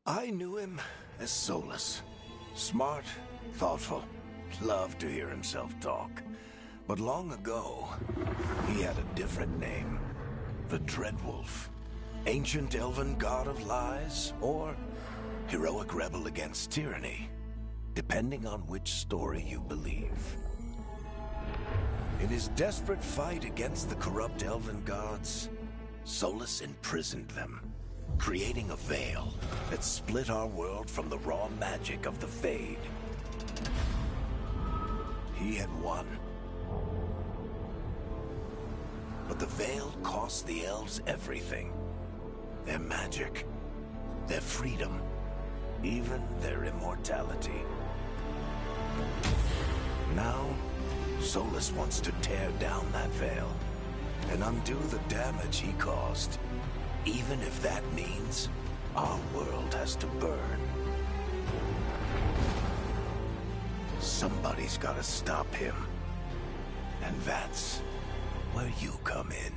I knew him as Solus. Smart, thoughtful, loved to hear himself talk. But long ago, he had a different name. The Dreadwolf. Ancient elven god of lies, or heroic rebel against tyranny, depending on which story you believe. In his desperate fight against the corrupt elven gods, Solus imprisoned them, creating a veil that split our world from the raw magic of the Fade. He had won. But the veil cost the elves everything. Their magic, their freedom, even their immortality. Now, Solus wants to tear down that veil and undo the damage he caused, even if that means our world has to burn. Somebody's gotta stop him, and that's where you come in.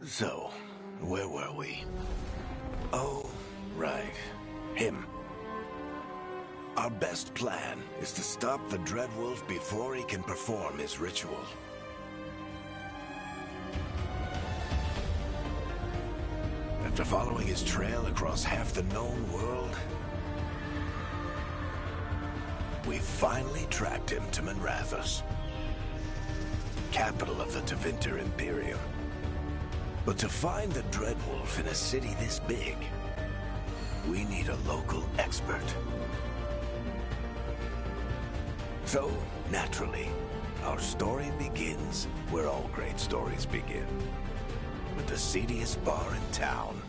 So, where were we? Oh, right. Him. Our best plan is to stop the Dreadwolf before he can perform his ritual. After following his trail across half the known world, we finally tracked him to Minrathous, capital of the Tevinter Imperium. But to find the Dreadwolf in a city this big, we need a local expert. So, naturally, our story begins where all great stories begin. With the seediest bar in town.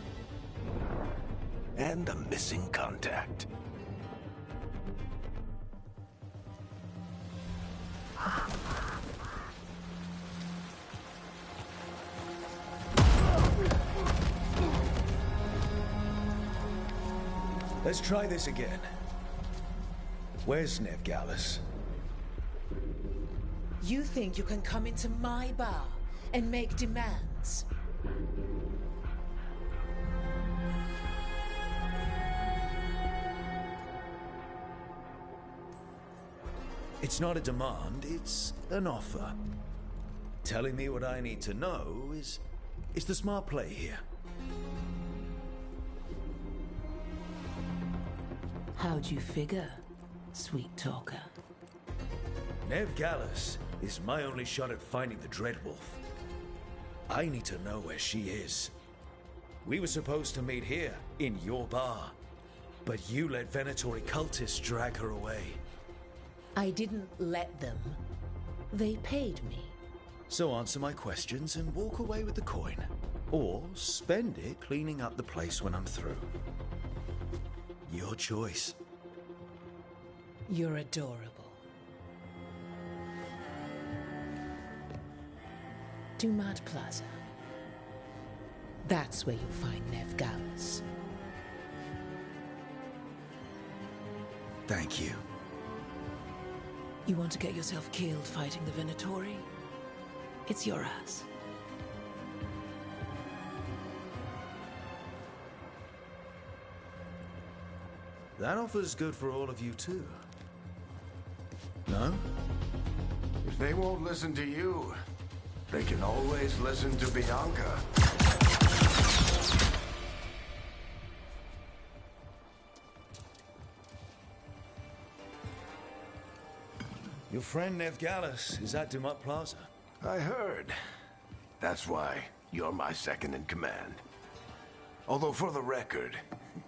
And a missing contact. Let's try this again. Where's Nevgalus? You think you can come into my bar and make demands? It's not a demand, it's an offer. Telling me what I need to know is the smart play here. How'd you figure, sweet talker? Nevgalus is my only shot at finding the Dreadwolf. I need to know where she is. We were supposed to meet here, in your bar. But you let Venatori cultists drag her away. I didn't let them. They paid me. So answer my questions and walk away with the coin. Or spend it cleaning up the place when I'm through. Your choice. You're adorable. Dumat Plaza. That's where you'll find Nevgalus. Thank you. You want to get yourself killed fighting the Venatori? It's your ass. That offer's good for all of you too. No? If they won't listen to you, they can always listen to Bianca. Your friend Nevgalus is at Dumat Plaza. I heard. That's why you're my second in command. Although for the record,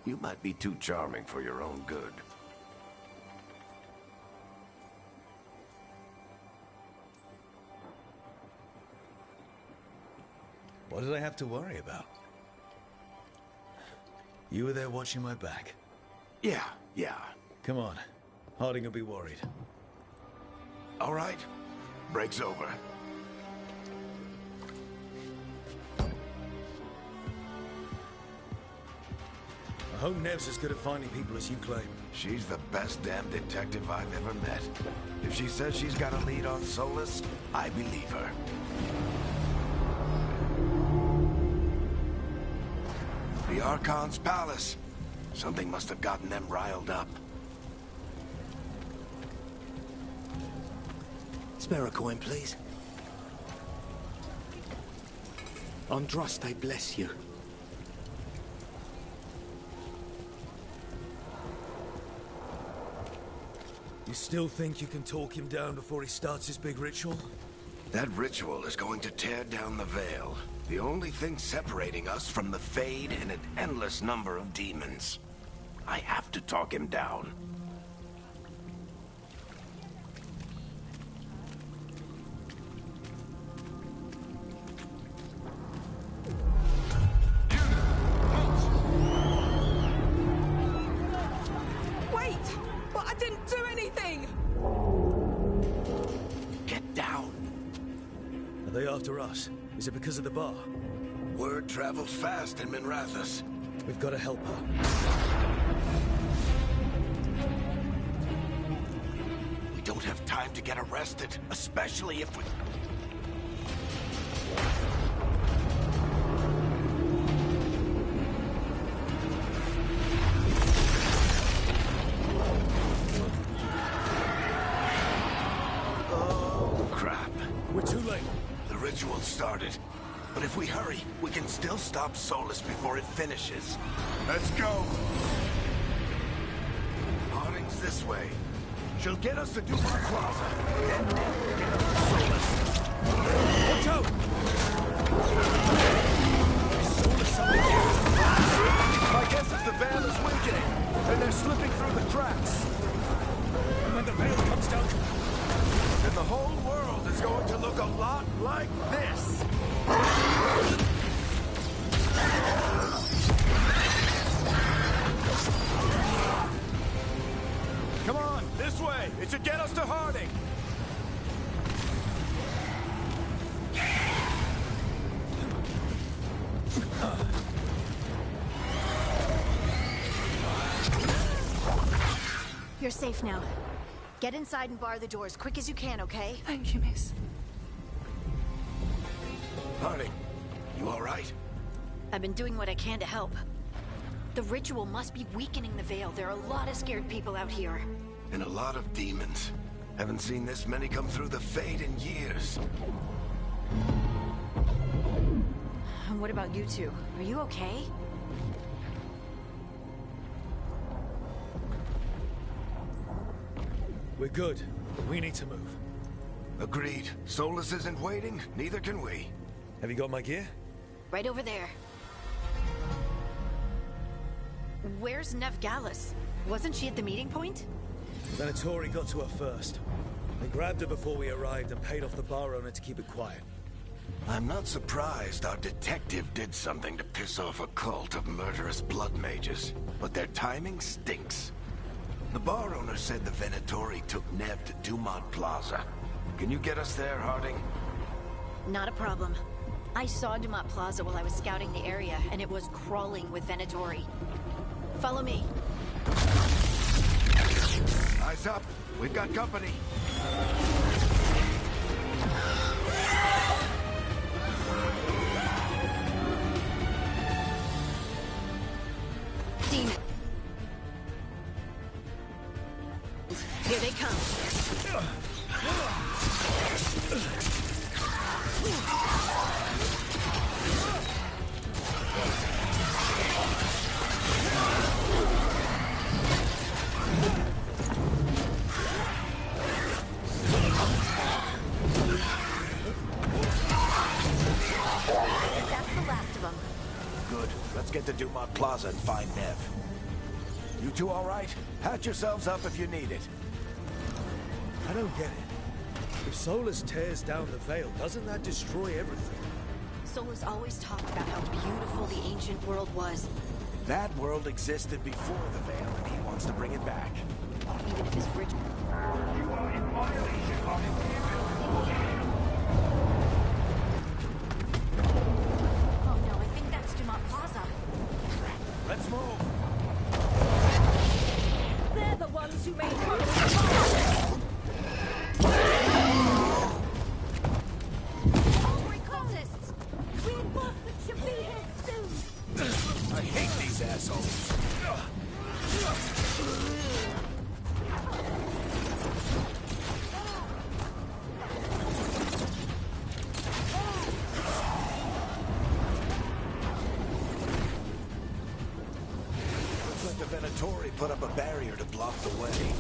you might be too charming for your own good. What did I have to worry about? You were there watching my back. Yeah. Come on. Harding will be worried. All right. Break's over. I hope Nev's as good at finding people as you claim. She's the best damn detective I've ever met. If she says she's got a lead on Solus, I believe her. The Archon's palace. Something must have gotten them riled up. Spare a coin, please. Andraste bless you. You still think you can talk him down before he starts his big ritual? That ritual is going to tear down the veil. The only thing separating us from the Fade and an endless number of demons. I have to talk him down. Wait! But I didn't do anything! Get down. Are they after us? Is it because of the bar? Word travels fast in Minrathous. We've got to help her. We don't have time to get arrested, especially if we... ritual started. But if we hurry, we can still stop Solus before it finishes. Let's go! Harding's this way. She'll get us to Dumont Plaza. Then Ned will get us to Solus. Watch out! Solus something here. My guess is the veil is weakening, and they're slipping through the cracks. And when the veil comes down, And the whole world is going to look a lot like this. Come on, this way. It should get us to Harding. You're safe now. Get inside and bar the door as quick as you can, okay? Thank you, miss. Harding, you all right? I've been doing what I can to help. The ritual must be weakening the veil. There are a lot of scared people out here. And a lot of demons. Haven't seen this many come through the Fade in years. And what about you two? Are you okay? we're good. We need to move. Agreed. Solus isn't waiting, neither can we. Have you got my gear? Right over there. Where's Nev Gallus? Wasn't she at the meeting point? Venatori got to her first. They grabbed her before we arrived and paid off the bar owner to keep it quiet. I'm not surprised our detective did something to piss off a cult of murderous blood mages, but their timing stinks. The bar owner said the Venatori took Nev to Dumont Plaza. Can you get us there, Harding? Not a problem. I saw Dumont Plaza while I was scouting the area, and it was crawling with Venatori. Follow me. Eyes up. We've got company. Demon. Here they come. That's the last of them. Good. Let's get to Dumont Plaza and find Nev. You two all right? Patch yourselves up if you need it. I don't get it. If Solus tears down the veil, doesn't that destroy everything? Solus always talked about how beautiful the ancient world was, That world existed before the veil, and he wants to bring it back. even if his rich... Oh no, I think that's Dumont Plaza. Let's move. They're the ones who made Hungry cultists! Reinforcements should be here soon! I hate these assholes. Looks like the Venatori put up a barrier to block the way.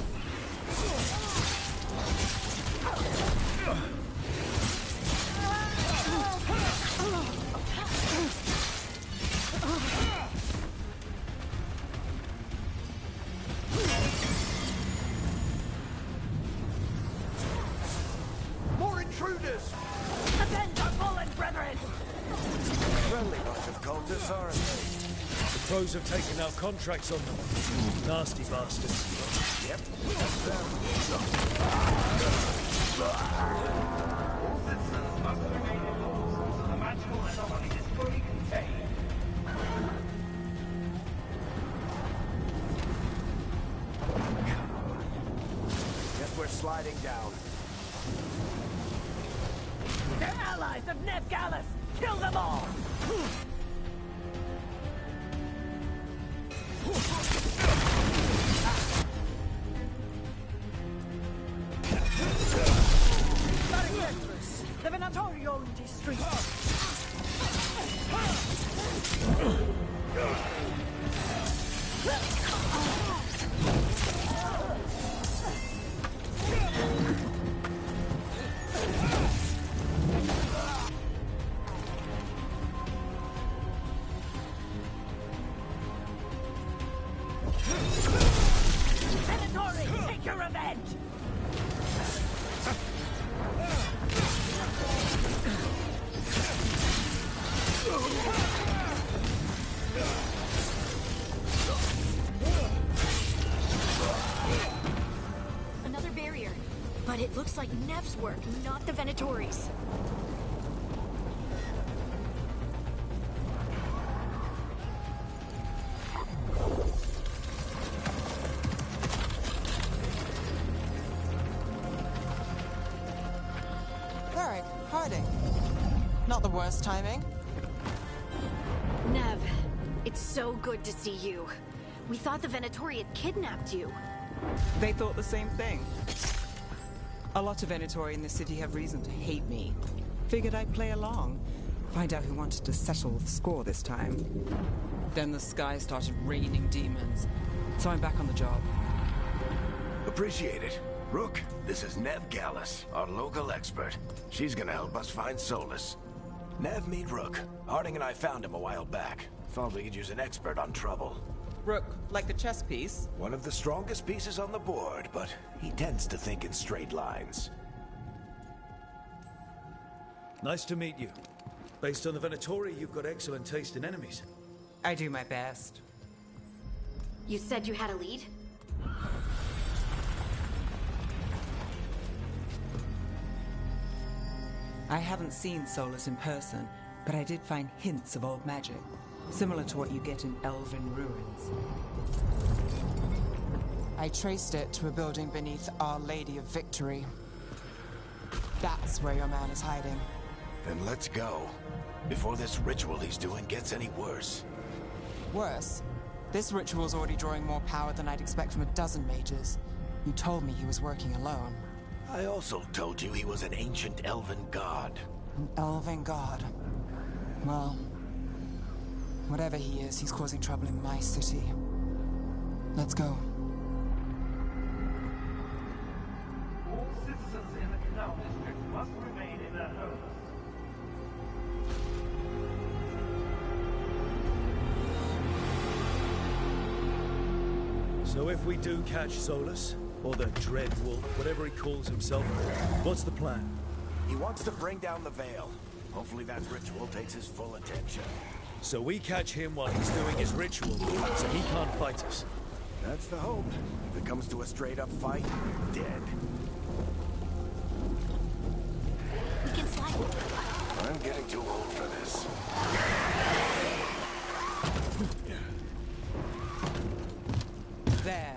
More intruders! Avenge our fallen brethren! Friendly bunch of cultists, aren't they? The crows have taken out contracts on them. Nasty bastards. Yep, that's them. Guess we're sliding down. They're allies of Nev Gallus! Kill them all! The Venatori beyond the street. Venatori, take your revenge! Another barrier. But it looks like Nev's work, not the Venatori's. Varric, hiding. Not the worst timing. Nev, it's so good to see you. We thought the Venatori had kidnapped you. They thought the same thing. A lot of Venatori in the city have reason to hate me. Figured I'd play along. Find out who wanted to settle the score this time. Then the sky started raining demons. So I'm back on the job. Appreciate it. Rook, this is Nev Gallus, our local expert. She's gonna help us find Solus. Nev, meet Rook. Harding and I found him a while back. Thought we could use an expert on trouble. Rook, like the chess piece? One of the strongest pieces on the board, but he tends to think in straight lines. Nice to meet you. Based on the Venatori, you've got excellent taste in enemies. I do my best. You said you had a lead? I haven't seen Solus in person, but I did find hints of old magic, similar to what you get in elven ruins. I traced it to a building beneath Our Lady of Victory. That's where your man is hiding. Then let's go. Before this ritual he's doing gets any worse. Worse, this ritual's already drawing more power than I'd expect from a dozen mages. You told me he was working alone. I also told you he was an ancient elven god. An elven god. Well, whatever he is, he's causing trouble in my city. Let's go. All citizens in the canal district must remain in their homes. So if we do catch Solus, or the Dread Wolf, whatever he calls himself, what's the plan? He wants to bring down the Veil. Hopefully that ritual takes his full attention. So we catch him while he's doing his ritual, so he can't fight us. That's the hope. If it comes to a straight-up fight, we're dead. We can slide. I'm getting too old for this. There.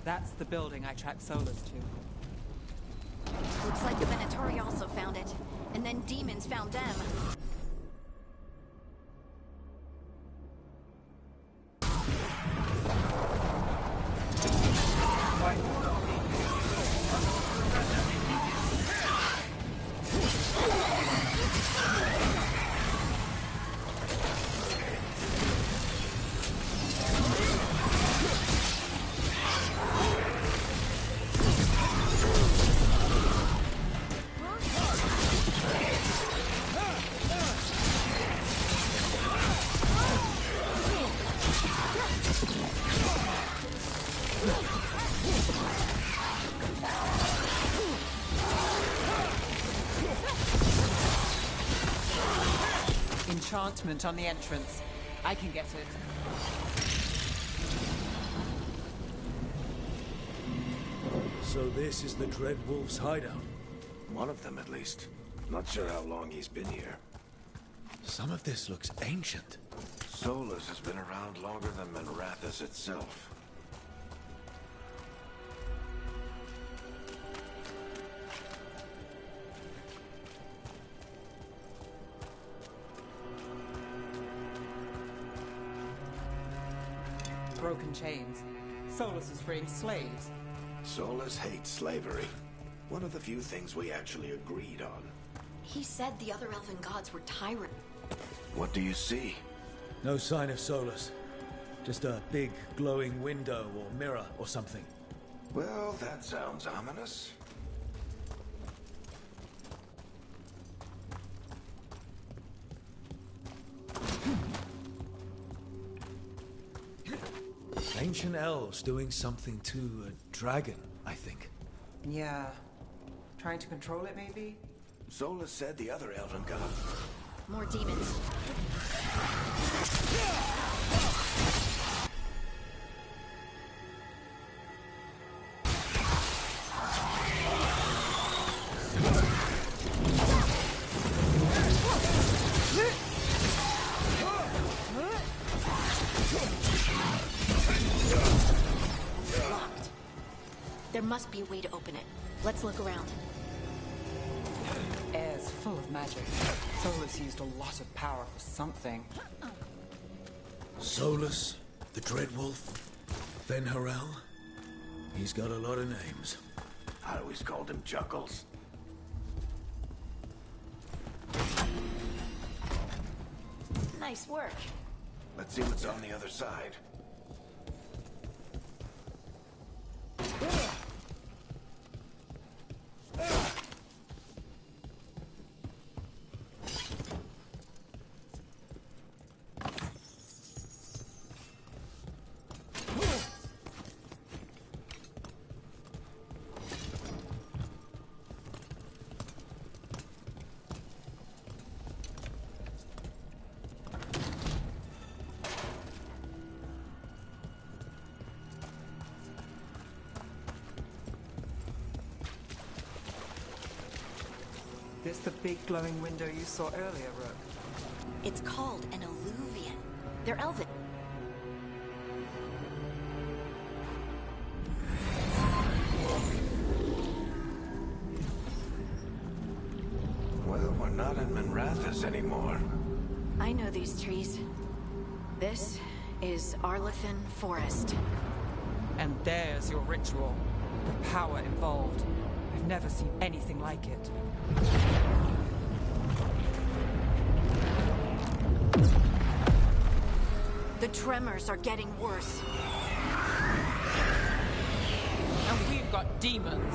That's the building I tracked Solus to. Looks like the Venatori also found it. And then demons found them. Enchantment on the entrance. I can get it. So this is the Dread Wolf's hideout. One of them, at least. Not sure how long he's been here. Some of this looks ancient. Solus has been around longer than Manrathus itself. Broken chains. Solus is freeing slaves. Solus hates slavery. One of the few things we actually agreed on. He said the other elven gods were tyrants. What do you see? No sign of Solus. Just a big glowing window or mirror or something. Well, that sounds ominous. Ancient elves doing something to a dragon, I think. Yeah. Trying to control it, maybe? Solus said the other elven god. More demons. Locked. There must be a way to open it. Let's look around. Air's full of magic. Solus used a lot of power for something. Solus, the Dreadwolf, Venharel. He's got a lot of names. I always called him Chuckles. Nice work. Let's see what's on the other side. This the big glowing window you saw earlier, Rook? It's called an alluvian. They're elven. Well, we're not in Minrathous anymore. I know these trees. This is Arlethan Forest. And there's your ritual. The power involved. I've never seen anything like it. The tremors are getting worse. And we've got demons.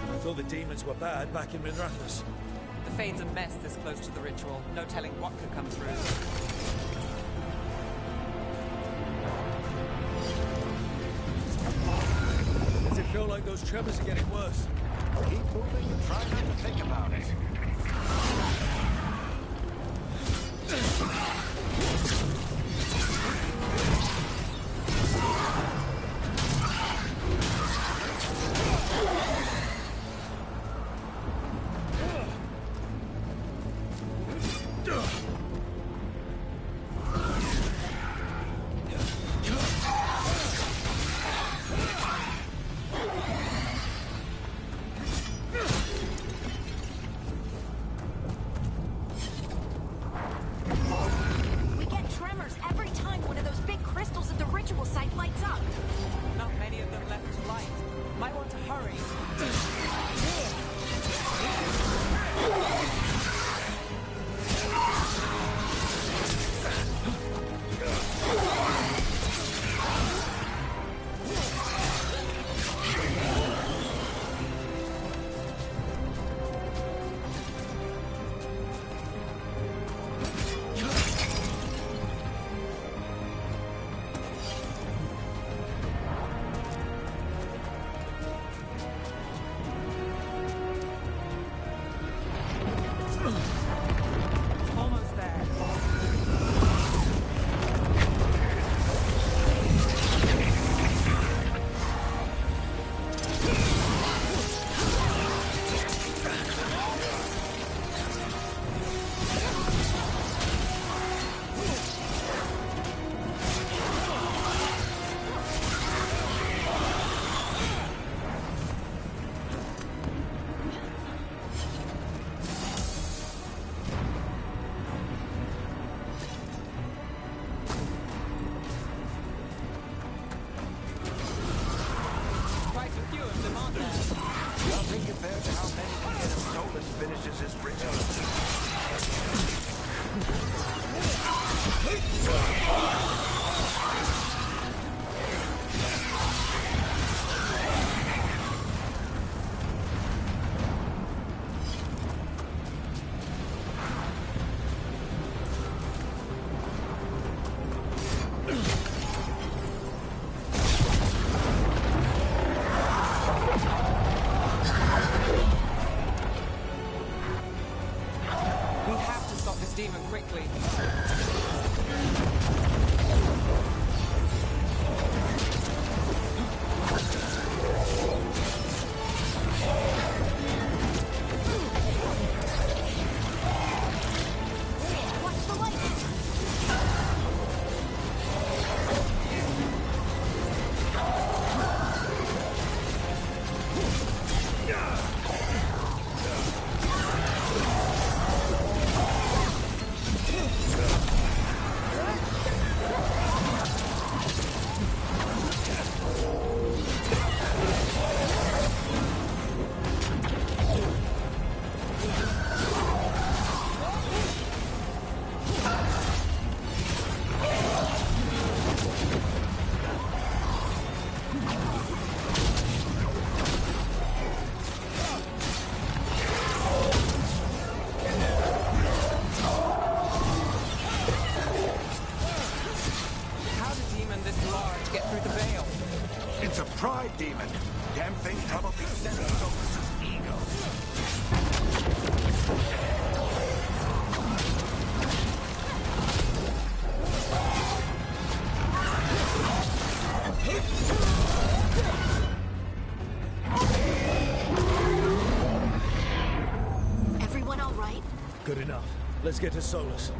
I thought the demons were bad back in Minrathous. The Fade's a mess this close to the ritual. No telling what could come through. Does it feel like those tremors are getting worse? Keep moving and try not to think about it. We get tremors every time one of those big crystals at the ritual site lights up. Not many of them left to light. Might want to hurry. to get through the veil. It's a pride demon. Damn thing probably centers Solus's ego. Everyone all right? Good enough. Let's get to Solus.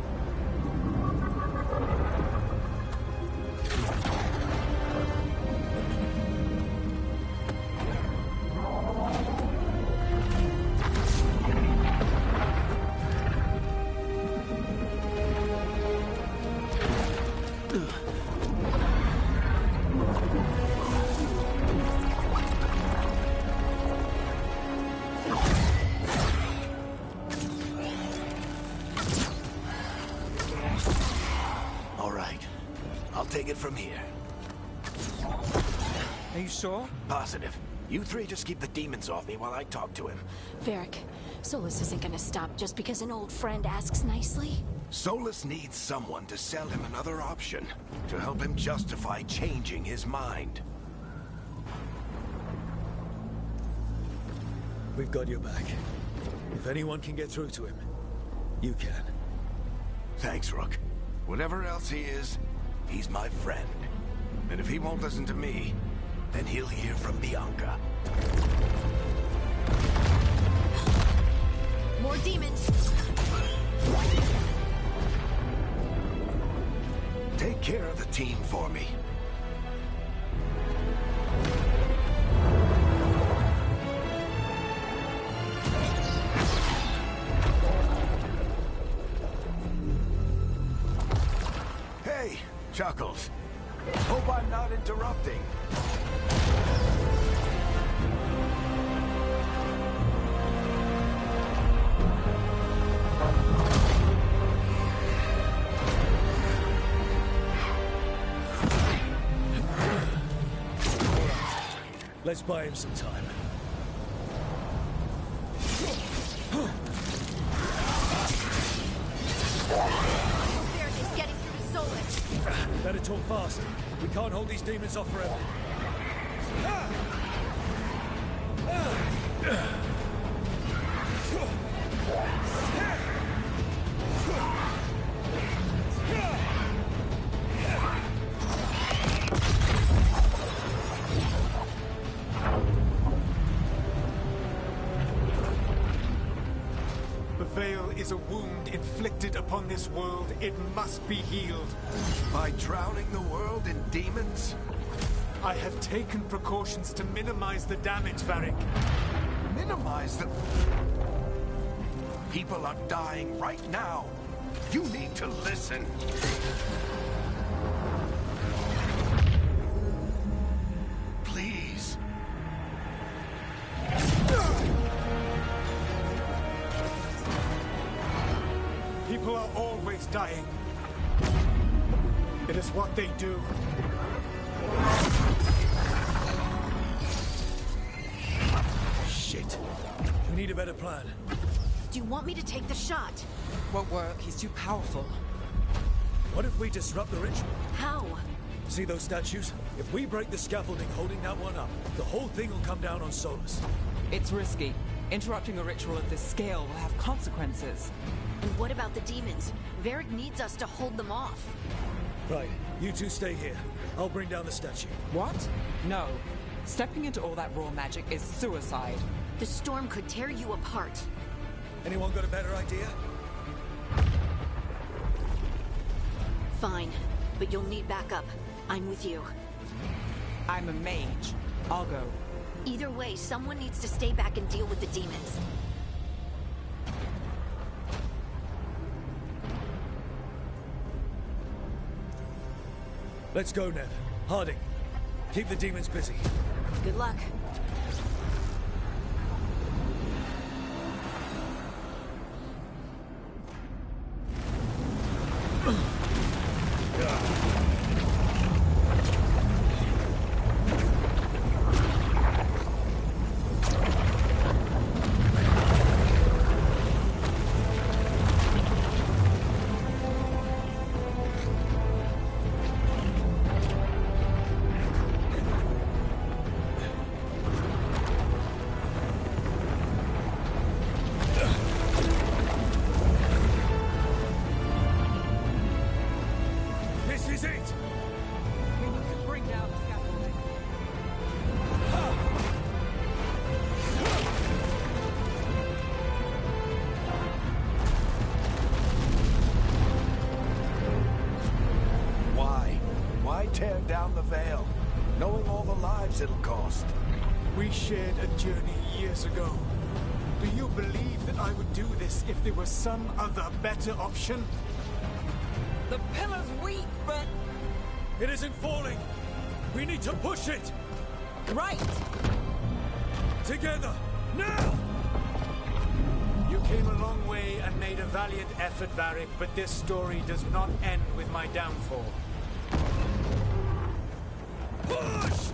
All right. I'll take it from here. Are you sure? Positive. You three just keep the demons off me while I talk to him. Varric, Solus isn't gonna stop just because an old friend asks nicely. Solus needs someone to sell him another option, to help him justify changing his mind. We've got your back. If anyone can get through to him, you can. Thanks, Rook. Whatever else he is, he's my friend. And if he won't listen to me, then he'll hear from Bianca. More demons! Take care of the team for me. Hey, Chuckles. Hope I'm not interrupting. Let's buy him some time. Varric is getting through to Solus. Better talk fast. We can't hold these demons off forever. The veil is a wound inflicted upon this world. It must be healed. By drowning the world in demons? I have taken precautions to minimize the damage, Varric. Minimize the... People are dying right now. You need to listen. Please. People are always dying. It is what they do. Shit. We need a better plan. Do you want me to take the shot? Won't work. He's too powerful. What if we disrupt the ritual? How? See those statues? If we break the scaffolding holding that one up, the whole thing will come down on Solus. It's risky. Interrupting a ritual of this scale will have consequences. And what about the demons? Varric needs us to hold them off. Right, you two stay here. I'll bring down the statue. What? No. Stepping into all that raw magic is suicide. The storm could tear you apart. Anyone got a better idea? Fine, but you'll need backup. I'm with you. I'm a mage. I'll go. Either way, someone needs to stay back and deal with the demons. Let's go, Nev. Harding, keep the demons busy. Good luck. is it? We need to bring down the scaffolding. Why? Why tear down the veil, knowing all the lives it'll cost? We shared a journey years ago. Do you believe that I would do this if there was some other better option? The pillar's weak, but... It isn't falling. We need to push it. Right! Together, now! You came a long way and made a valiant effort, Varric, but this story does not end with my downfall. Push!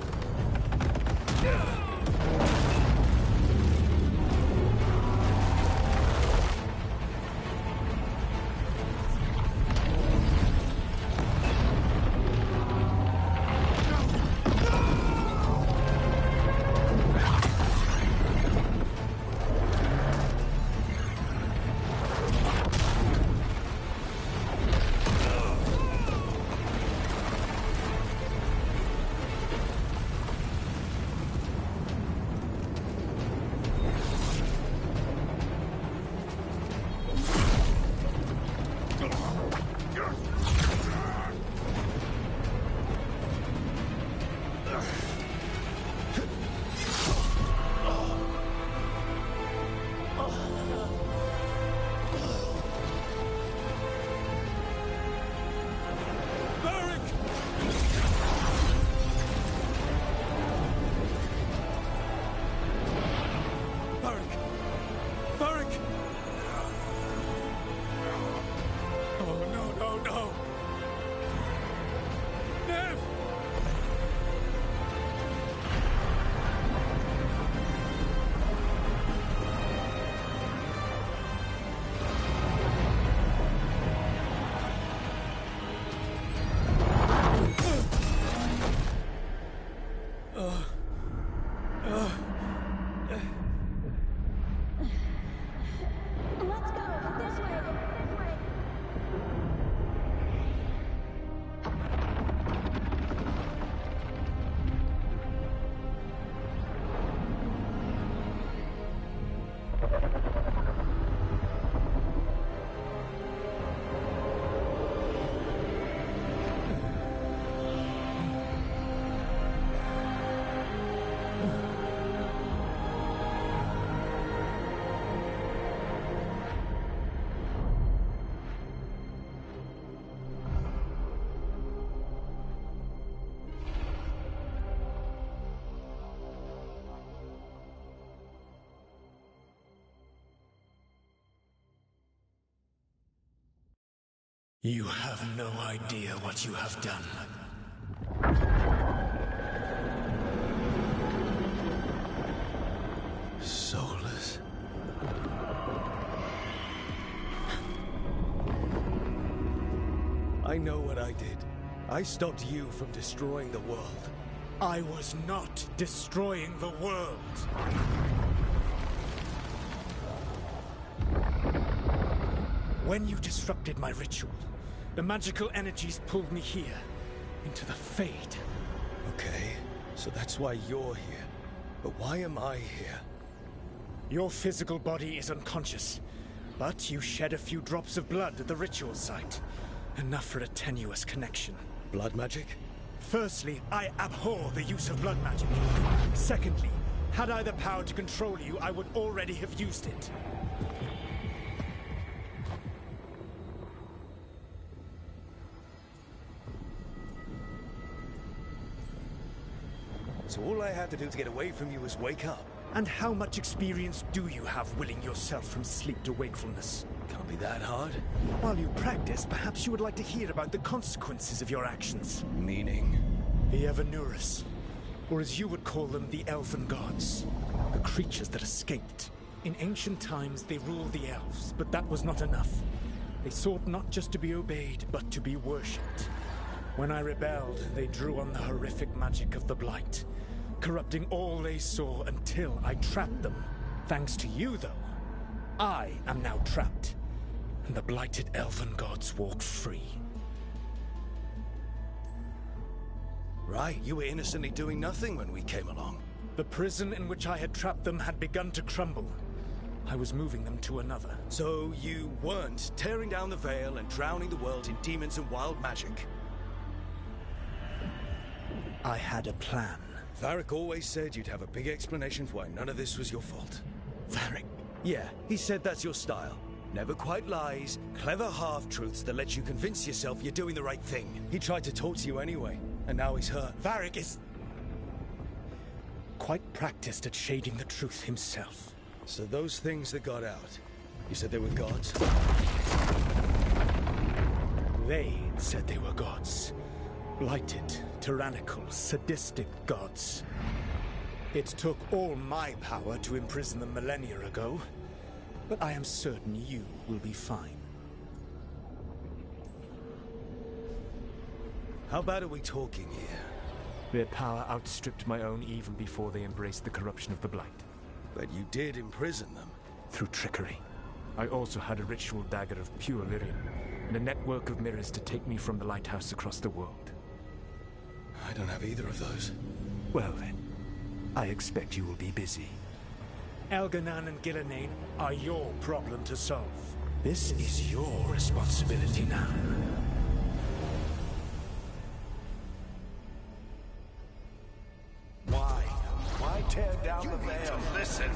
You have no idea what you have done. Soulless. I know what I did. I stopped you from destroying the world. I was not destroying the world. When you disrupted my ritual, the magical energies pulled me here, into the Fade. Okay, so that's why you're here. But why am I here? Your physical body is unconscious, but you shed a few drops of blood at the ritual site. Enough for a tenuous connection. Blood magic? Firstly, I abhor the use of blood magic. Secondly, had I the power to control you, I would already have used it. So all I had to do to get away from you was wake up? And how much experience do you have willing yourself from sleep to wakefulness? Can't be that hard. While you practice, perhaps you would like to hear about the consequences of your actions. Meaning? The Evanurus, or as you would call them, the Elven Gods. The creatures that escaped. In ancient times, they ruled the elves, but that was not enough. They sought not just to be obeyed, but to be worshipped. When I rebelled, they drew on the horrific magic of the Blight, corrupting all they saw until I trapped them. Thanks to you, though, I am now trapped, and the blighted Elven Gods walk free. Right, you were innocently doing nothing when we came along. The prison in which I had trapped them had begun to crumble. I was moving them to another. So you weren't tearing down the Veil and drowning the world in demons and wild magic? I had a plan. Varric always said you'd have a big explanation for why none of this was your fault. Varric? Yeah, he said that's your style. Never quite lies, clever half-truths that let you convince yourself you're doing the right thing. He tried to talk to you anyway, and now he's hurt. Varric is quite practiced at shading the truth himself. So those things that got out, you said they were gods? They said they were gods. Blighted, tyrannical, sadistic gods. It took all my power to imprison them millennia ago, but I am certain you will be fine. How bad are we talking here? Their power outstripped my own even before they embraced the corruption of the Blight. But you did imprison them. Through trickery. I also had a ritual dagger of pure lyrium, and a network of mirrors to take me from the lighthouse across the world. I don't have either of those. Well then, I expect you will be busy. Elganan and Gillenane are your problem to solve. This is your responsibility now. Why tear down the Veil? Listen.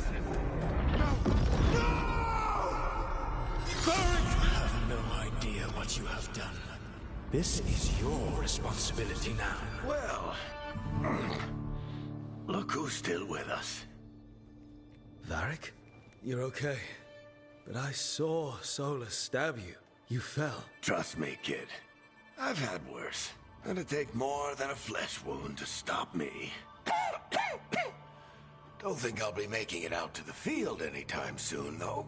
Varric! You have no idea what you have done. This is your responsibility now. Well, look who's still with us. Varric? You're okay. But I saw Solus stab you. You fell. Trust me, kid. I've had worse. It'd take more than a flesh wound to stop me. Don't think I'll be making it out to the field anytime soon, though.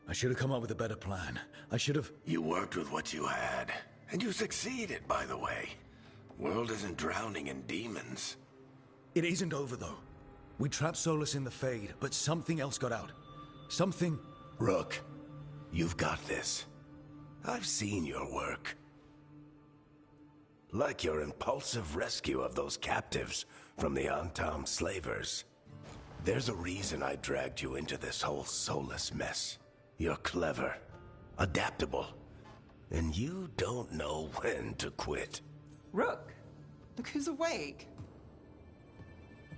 I should have come up with a better plan. I should have... You worked with what you had. And you succeeded, by the way. World isn't drowning in demons. It isn't over, though. We trapped Solus in the Fade, but something else got out. Something... Rook, you've got this. I've seen your work. Like your impulsive rescue of those captives from the Antam slavers. There's a reason I dragged you into this whole Solus mess. You're clever, adaptable, and you don't know when to quit. Rook, look who's awake.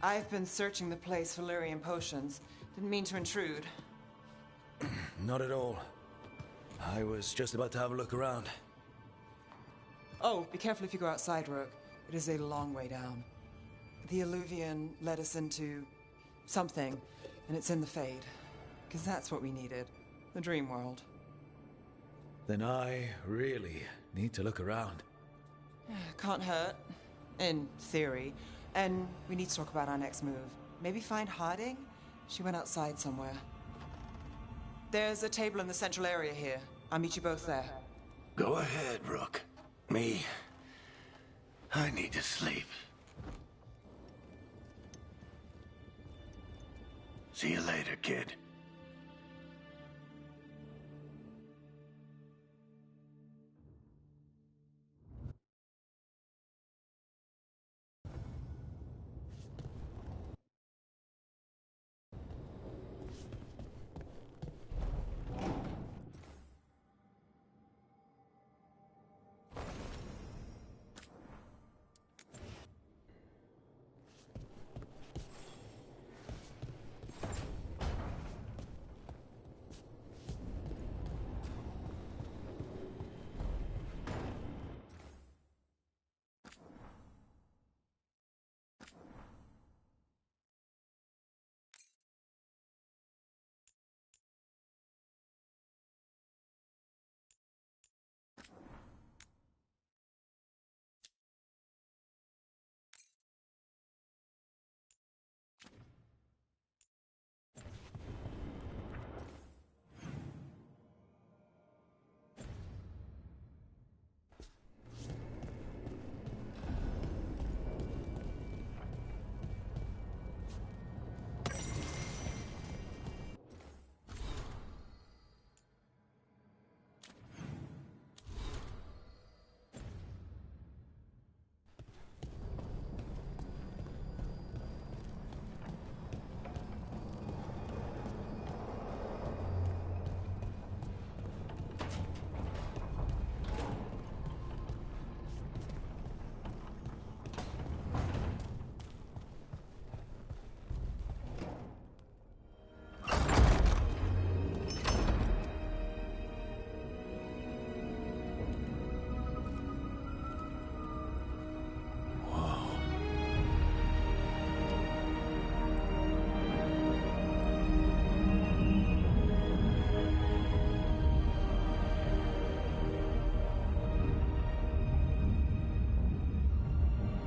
I've been searching the place for lyrium potions. Didn't mean to intrude. Not at all. I was just about to have a look around. Oh, be careful if you go outside, Rook. It is a long way down. The Illuvian led us into something, and it's in the Fade. Because that's what we needed. The dream world. Then I really need to look around. Can't hurt. In theory. And we need to talk about our next move. Maybe find Harding? She went outside somewhere. There's a table in the central area here. I'll meet you both there. Go ahead, Rook. Me, I need to sleep. See you later, kid.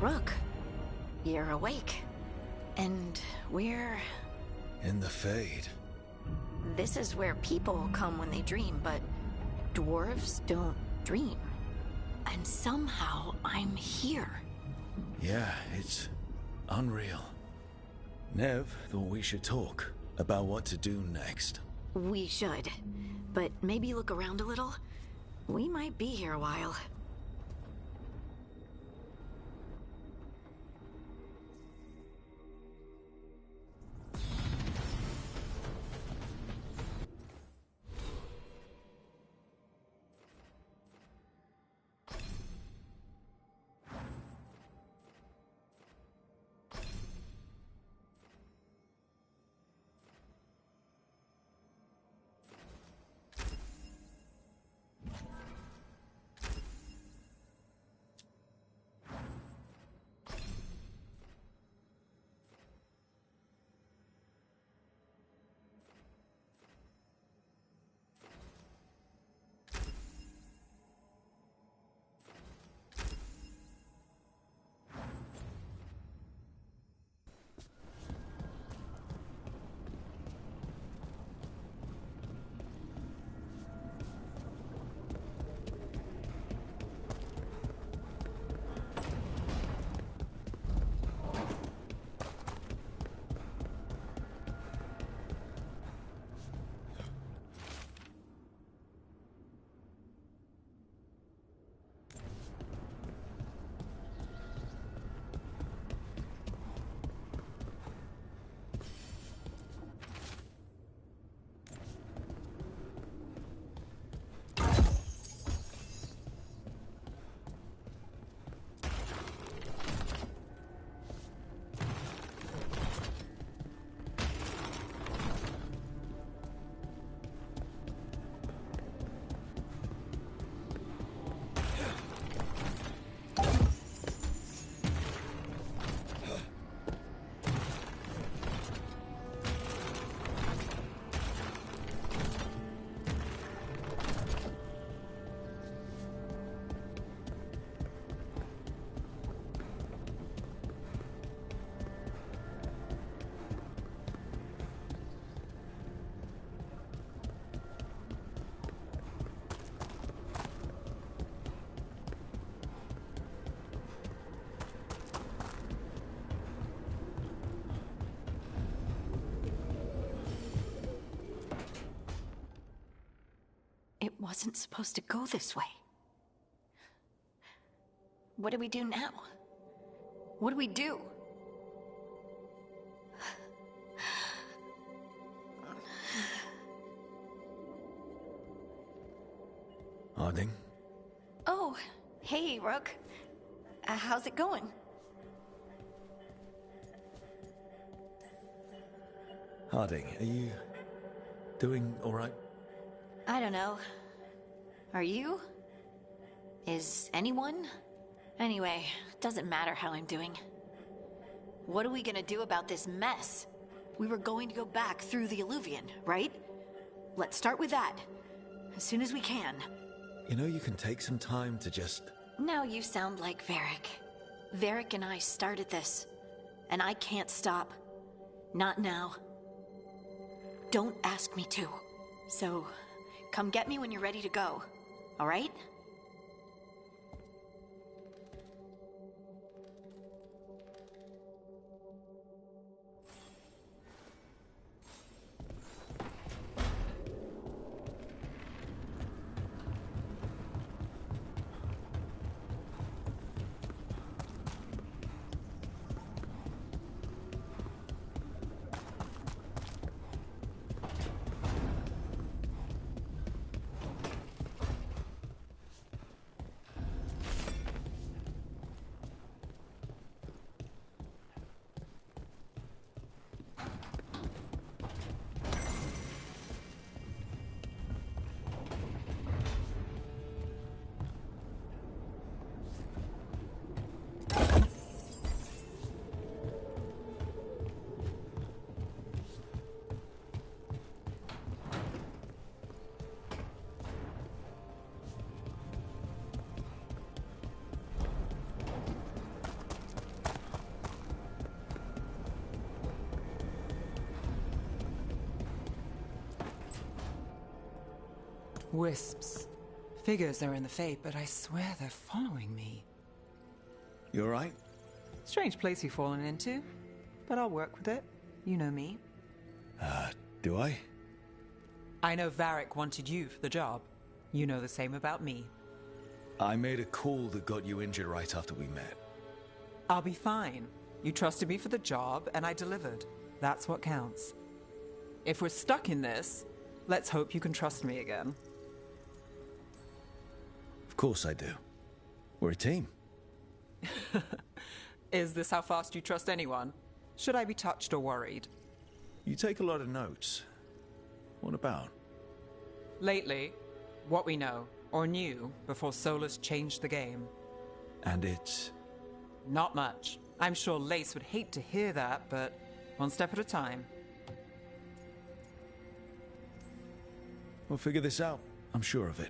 Rook, you're awake. And we're... In the Fade. This is where people come when they dream, but dwarves don't dream. And somehow I'm here. Yeah, it's unreal. Nev thought we should talk about what to do next. We should. But maybe look around a little. We might be here a while. It wasn't supposed to go this way. What do we do now? What do we do? Harding? Oh, hey, Rook. How's it going? Harding, are you doing all right? I don't know. Are you? Is anyone? Anyway, doesn't matter how I'm doing. What are we gonna do about this mess? We were going to go back through the Illuvian, right? Let's start with that. As soon as we can. You know, you can take some time to just... Now you sound like Varric. Varric and I started this. And I can't stop. Not now. Don't ask me to. So, come get me when you're ready to go. All right? Wisps. Figures they're in the Fate, but I swear they're following me. You alright? Strange place you've fallen into, but I'll work with it. You know me. Do I? I know Varric wanted you for the job. You know the same about me. I made a call that got you injured right after we met. I'll be fine. You trusted me for the job, and I delivered. That's what counts. If we're stuck in this, let's hope you can trust me again. Of course I do. We're a team. Is this how fast you trust anyone? Should I be touched or worried? You take a lot of notes. What about? Lately, what we know, or knew, before Solus changed the game. And it's... Not much. I'm sure Lace would hate to hear that, but one step at a time. We'll figure this out. I'm sure of it.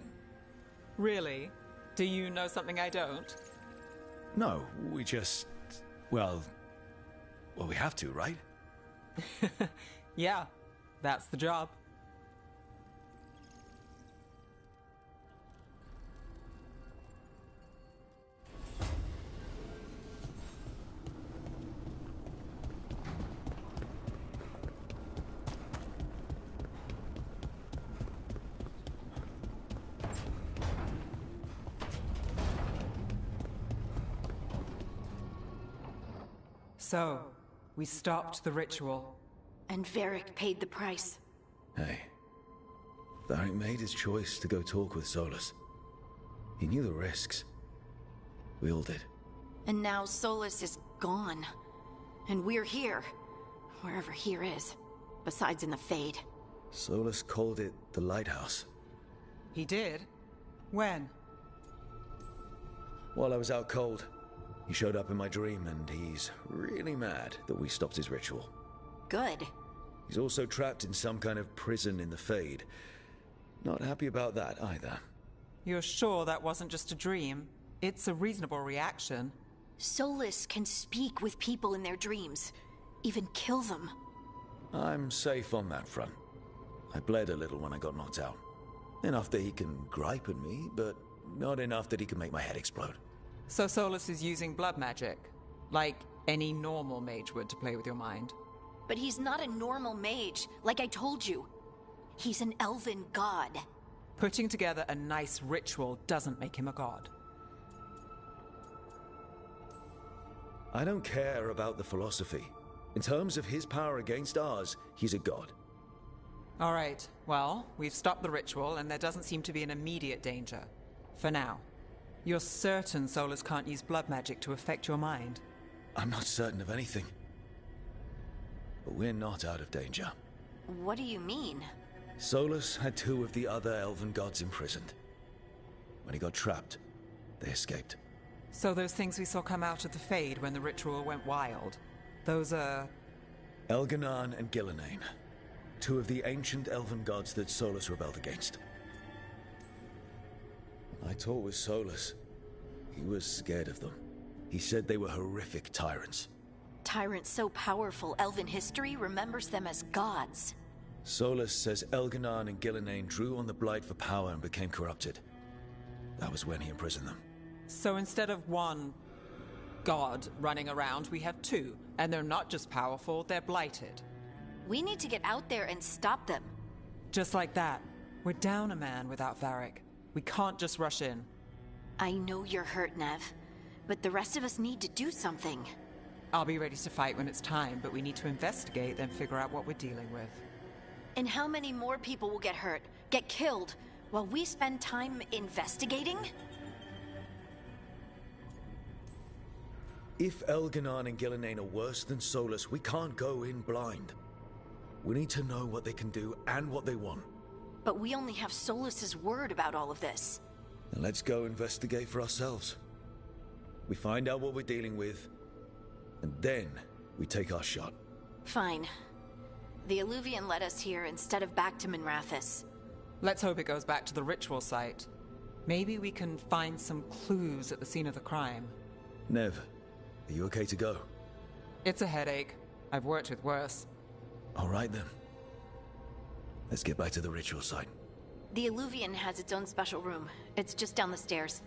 Really? Do you know something I don't? No, we just... Well, we have to, right? Yeah, that's the job. So, we stopped the ritual. And Varric paid the price. Hey, Varric made his choice to go talk with Solus. He knew the risks. We all did. And now Solus is gone. And we're here. Wherever here is. Besides in the Fade. Solus called it the Lighthouse. He did? When? While I was out cold. He showed up in my dream, and he's really mad that we stopped his ritual. Good. He's also trapped in some kind of prison in the Fade. Not happy about that either. You're sure that wasn't just a dream? It's a reasonable reaction. Solus can speak with people in their dreams. Even kill them. I'm safe on that front. I bled a little when I got knocked out. Enough that he can gripe at me, but not enough that he can make my head explode. So Solus is using blood magic, like any normal mage would to play with your mind. But he's not a normal mage, like I told you. He's an elven god. Putting together a nice ritual doesn't make him a god. I don't care about the philosophy. In terms of his power against ours, he's a god. All right, well, we've stopped the ritual and there doesn't seem to be an immediate danger. For now. You're certain Solus can't use blood magic to affect your mind? I'm not certain of anything. But we're not out of danger. What do you mean? Solus had two of the other elven gods imprisoned. When he got trapped, they escaped. So those things we saw come out of the Fade when the ritual went wild, those are... Elganan and Gillenane. Two of the ancient elven gods that Solus rebelled against. I talked with Solus. He was scared of them. He said they were horrific tyrants. Tyrants so powerful, elven history remembers them as gods. Solus says Elganan and Gillenane drew on the Blight for power and became corrupted. That was when he imprisoned them. So instead of one god running around, we have two. And they're not just powerful, they're blighted. We need to get out there and stop them. Just like that. We're down a man without Varric. We can't just rush in. I know you're hurt, Nev. But the rest of us need to do something. I'll be ready to fight when it's time, but we need to investigate, then figure out what we're dealing with. And how many more people will get hurt, get killed, while we spend time investigating? If Elganan and Gillenane are worse than Solus, we can't go in blind. We need to know what they can do and what they want. But we only have Solus's word about all of this. Then let's go investigate for ourselves. We find out what we're dealing with, and then we take our shot. Fine. The Illuvian led us here instead of back to Minrathous. Let's hope it goes back to the ritual site. Maybe we can find some clues at the scene of the crime. Nev, are you okay to go? It's a headache. I've worked with worse. All right then. Let's get back to the ritual site. The Illuvian has its own special room. It's just down the stairs.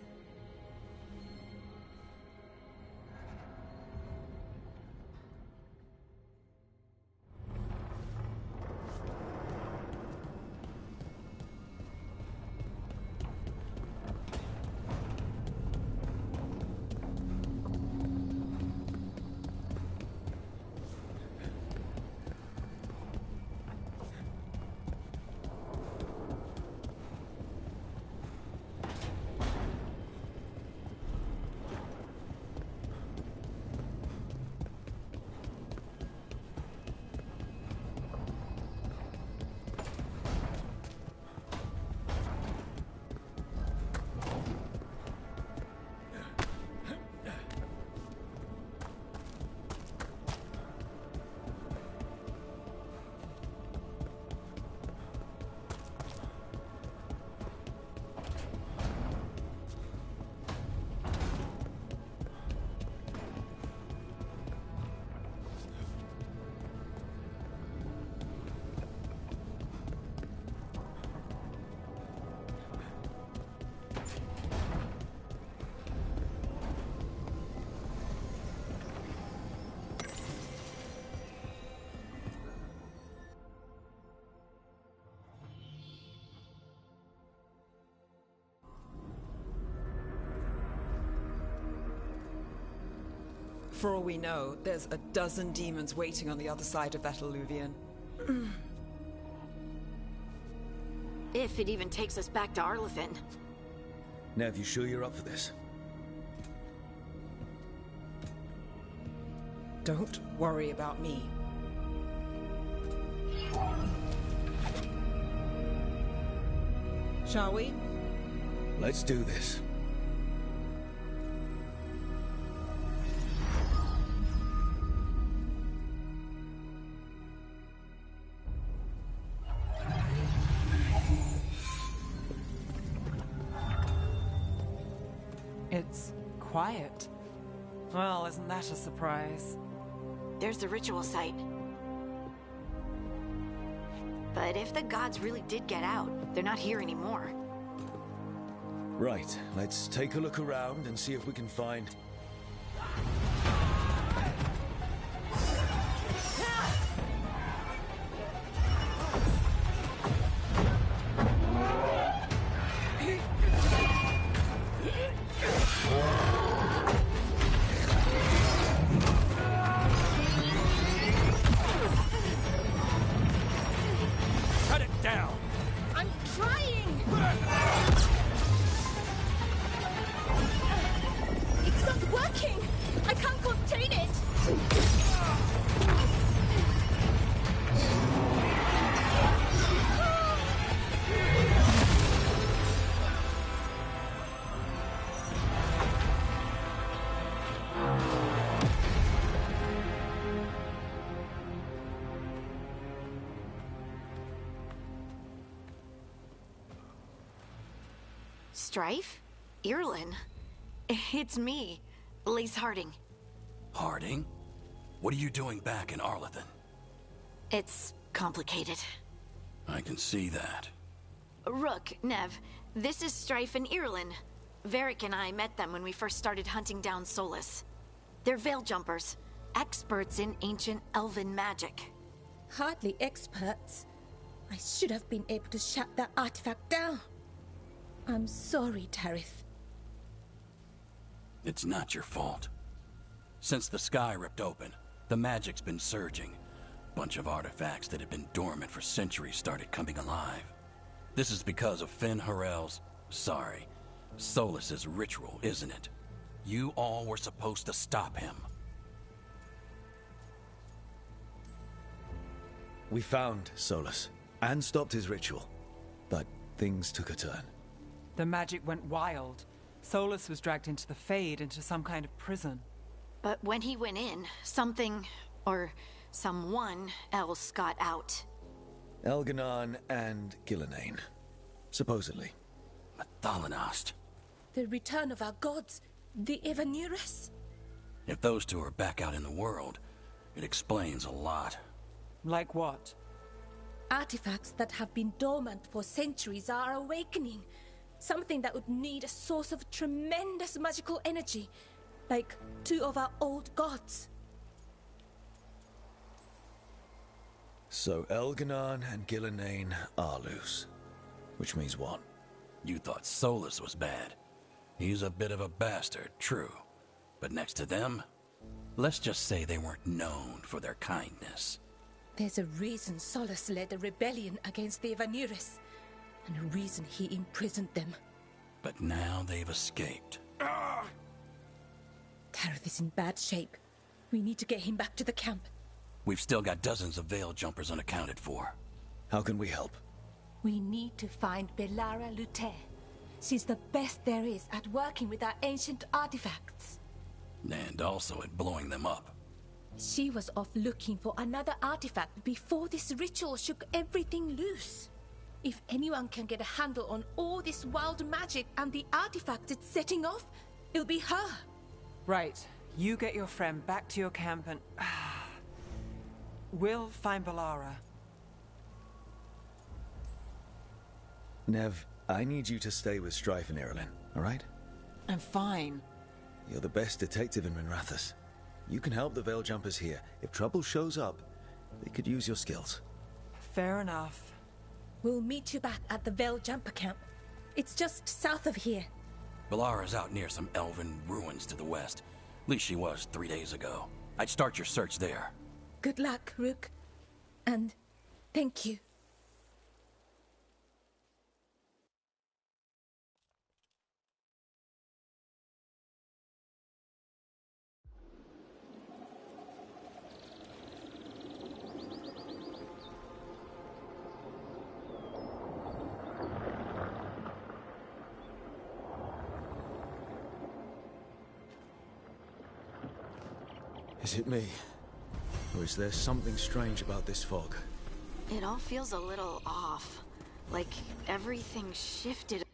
For all we know, there's a dozen demons waiting on the other side of that Illuvian. If it even takes us back to Arlethan. Nev, you sure you're up for this? Don't worry about me. Shall we? Let's do this. It's quiet. Well, isn't that a surprise? There's the ritual site. But if the gods really did get out, they're not here anymore. Right, let's take a look around and see if we can find... Strife? Irlin? It's me, Lace Harding. Harding? What are you doing back in Arlethan? It's complicated. I can see that. Rook, Nev, this is Strife and Irlin. Varric and I met them when we first started hunting down Solus. They're veil jumpers, experts in ancient elven magic. Hardly experts. I should have been able to shut that artifact down. I'm sorry, Tarith. It's not your fault. Since the sky ripped open, the magic's been surging. Bunch of artifacts that had been dormant for centuries started coming alive. This is because of Finn Harel's... Solus's ritual, isn't it? You all were supposed to stop him. We found Solus, and stopped his ritual. But things took a turn. The magic went wild. Solus was dragged into the Fade, into some kind of prison. But when he went in, something, or someone else got out. Elganon and Gillenane. Supposedly. Thalanost. The return of our gods, the ever near us. If those two are back out in the world, it explains a lot. Like what? Artifacts that have been dormant for centuries are awakening. Something that would need a source of tremendous magical energy, like 2 of our old gods. So Elganon and Gillenane are loose. Which means what? You thought Solus was bad. He's a bit of a bastard, true. But next to them, let's just say they weren't known for their kindness. There's a reason Solus led a rebellion against the Evanuris, and a reason he imprisoned them. But now they've escaped. Tareth is in bad shape. We need to get him back to the camp. We've still got dozens of Veil Jumpers unaccounted for. How can we help? We need to find Belara Lute. She's the best there is at working with our ancient artifacts. And also at blowing them up. She was off looking for another artifact before this ritual shook everything loose. If anyone can get a handle on all this wild magic and the artifacts it's setting off, it'll be her. Right. You get your friend back to your camp and... we'll find Belara. Nev, I need you to stay with Strife and Irilyn, alright? I'm fine. You're the best detective in Minrathous. You can help the Veil Jumpers here. If trouble shows up, they could use your skills. Fair enough. We'll meet you back at the Veil Jumper camp. It's just south of here. Belara's out near some elven ruins to the west. At least she was 3 days ago. I'd start your search there. Good luck, Rook. And thank you. Is it me? Or is there something strange about this fog? It all feels a little off. Like everything shifted.